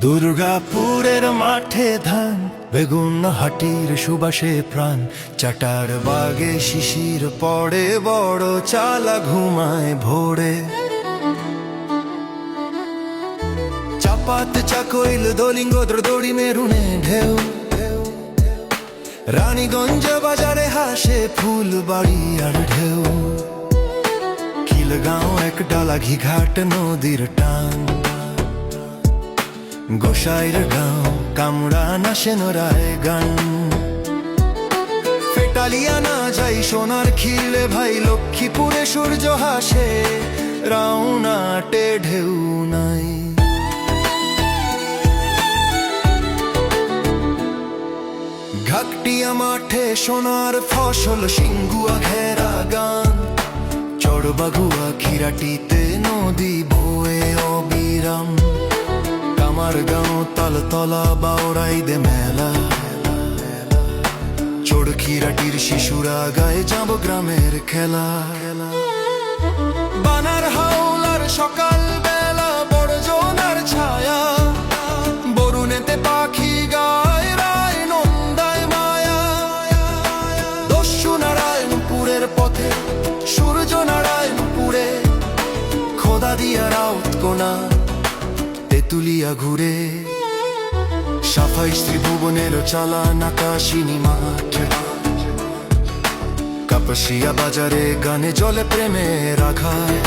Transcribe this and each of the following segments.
দুর্গাপুরের মাঠে ধান, বেগুন হাটির সুবাসে প্রাণ, চাটার বাগে শিশির পড়ে, বড় চালা ঘুমায় ভোরে। চাপাত চাকইল দলিঙ্গ দড়ি মেরুনে ঢেউ, রানীগঞ্জ বাজারে হাসে ফুলবাড়ি আর ঢেউ। খিলগাঁও এক ডালা ঘিঘাট নদীর টান, গোসাইর গাঁও কামড়া নাসেন রায় গান। ফেটালিয়া না যাই সোনার খিলে ভাই, লক্ষ্মীপুরে সূর্য হাসে, রাউনাটে ঢেউ নাই। ঘাকটিয়া মাঠে সোনার ফসল, সিঙ্গুয়া ঘেরা গান, চড়বাগুয়া খিরাটিতে নদী বয়ে অবিরাম। কামার গাঁও তালতলা বাওরাই দে মেলা, চড়খিরাটির শিশুরা গায়ে যাব গ্রামের খেলা। বানার হাওলার সকাল বেলা, বড় জোনার ছায়া, বরুণেতে পাখি গায়, রায় নন্দায় মায়া। দস্যু নারায়ণপুরের পথে, সূর্য নারায়ণপুরে, খোদা দিয়া রাউত কোনা তেতুলিয়া ঘুরে। সাফাই শ্রীভুবনের চালা নাকাশিনী মাঠ, কাপাসিয়া বাজারে গানে জলে প্রেমের আঘাত।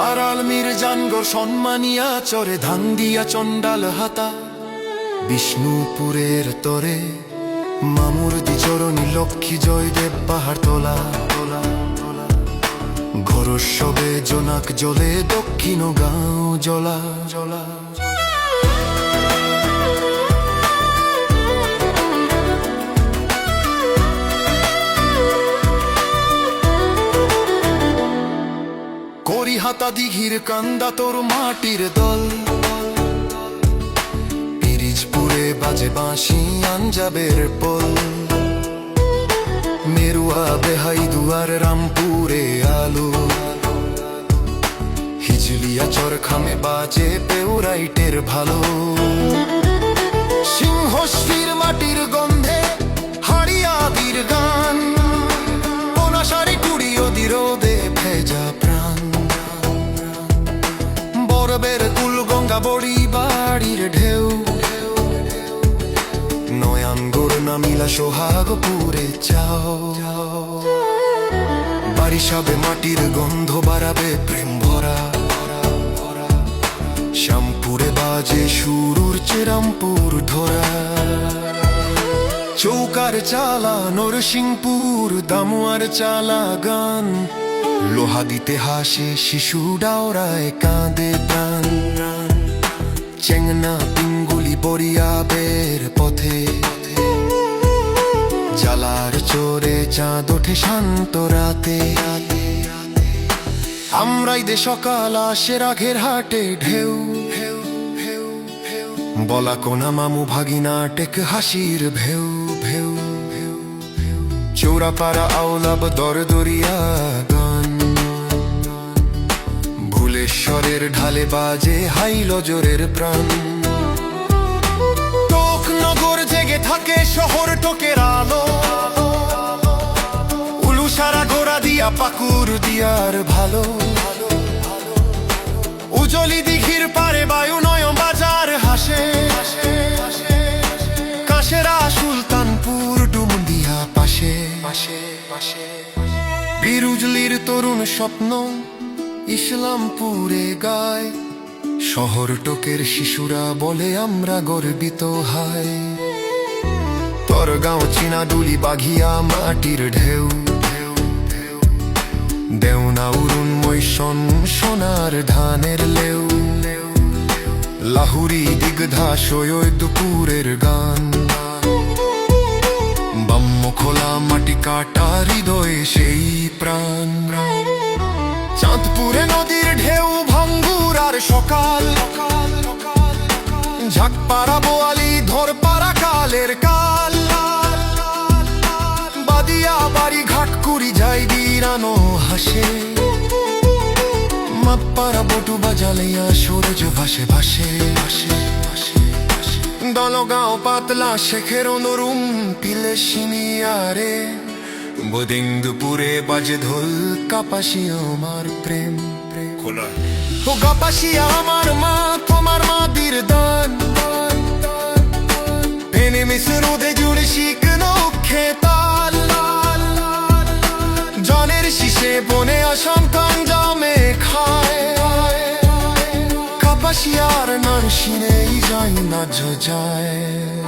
আর আলমির জানগো সম্মানিয়া চরে, ধান দিয়া চন্ডাল হাতা। বিষ্ণুপুরের তরে মামুরদি চরণী, লক্ষ্মী জয়দেব পাহাড় তোলা। ঘরোৎসবে জোনাক জলে, দক্ষিণ গাঁও জলা জলা। করিহাতা দিঘির কান্দা তোর মাটির দল, পিরিজপুরে বাজে বাঁশি আঞ্জাবের পল। মেরুয়া বেহাই দুয়ার রামপুরে আলো, হিজলিয়া চরখামে বাজে পেউরাইটের ভালো। সিংহশ্রীর মাটির গন্ধে হাড়িয়াদির গান, কোনাশারি কুড়িও দিরোদে ভেজা প্রাণ। বরবের কুল গঙ্গা বড়ি বাড়ির ঢেউ, নয়ানগর নামিলা সোহাগপুরে যাও। বারিশাবে মাটির গন্ধ বাড়াবে প্রেম ভরা, শ্যামপুরে বাজে সুরুর চেরামপুর ধরা। চৌকার চালা নরসিংপুর, দামুয়ার চালা গান, লোহা দিতে হাসে শিশু ডাওরায় কাঁদে প্রাণ। চেংনা পিঙ্গুলি বরিয়াবের পথে, জালার চোরে চাঁদ ওঠে শান্ত রাতে। আমরাই দে সকাল আসে রাঘের হাটে ঢেউ, বলা কোনা মামু ভাগিনা টেক হাসির ভেউ ভেউ। চৌরাপাড়া আওলাব দরদরিয়া গান, ভুলেশ্বরের ঢালে বাজে হাইলজরের প্রাণ। টকনগর জেগে থাকে শহর টোকের আলো, উলুসারা গোড়া দিয়া পাকুর দিয়ার ভালো। উজলি দিঘির পারে বায়ু নয়ন বাজার হাসে, কাশেরা সুলতানপুর ডুমুন্দিয়া পাশে। বিরুজলির তরুণ স্বপ্ন ইসলামপুরে গায়, শহর টোকের শিশুরা বলে আমরা গর্বিত হায়। তোর গাঁও চিনা ডুলি বাঘিয়া মাটির ঢেউ, দেওনা উরুন মৈশন সোনার ধানের লেউ। লাহুরি দিগধা সৈয়দপুরের গান, বাম্য খোলা মাটি কাটা হৃদয়ে সেই প্রাণ। চাঁদপুরে নদীর ঢেউ ভাঙ্গুর আর সকাল, ঝাকপাড়া বোয়ালি ধরপাড়া কালের কাল। বাদিয়া বাড়ি ঘাট কুড়ি যাই বিরানো হাসে, মাপ্পারা বটু বাজালিয়া সূরজ ভাসে ভাসে ভাসে ভাসে দলগাঁও পাতলা শেখের অনুরুম পিলে সিনিয়ারে বোদিং দুপুরে বাজে ঢোল কাপাসিয়া আমার প্রেম খোলা ও কাপাসিয়া আমার মা তোমার মাদির দান পেনে মিশে রোদে জুড়ে শিখনো খেতাল জনের শিশে বনে আশঙ্কান জমে খায় কাপাসিয়ার নার শিনেই যাই না যায়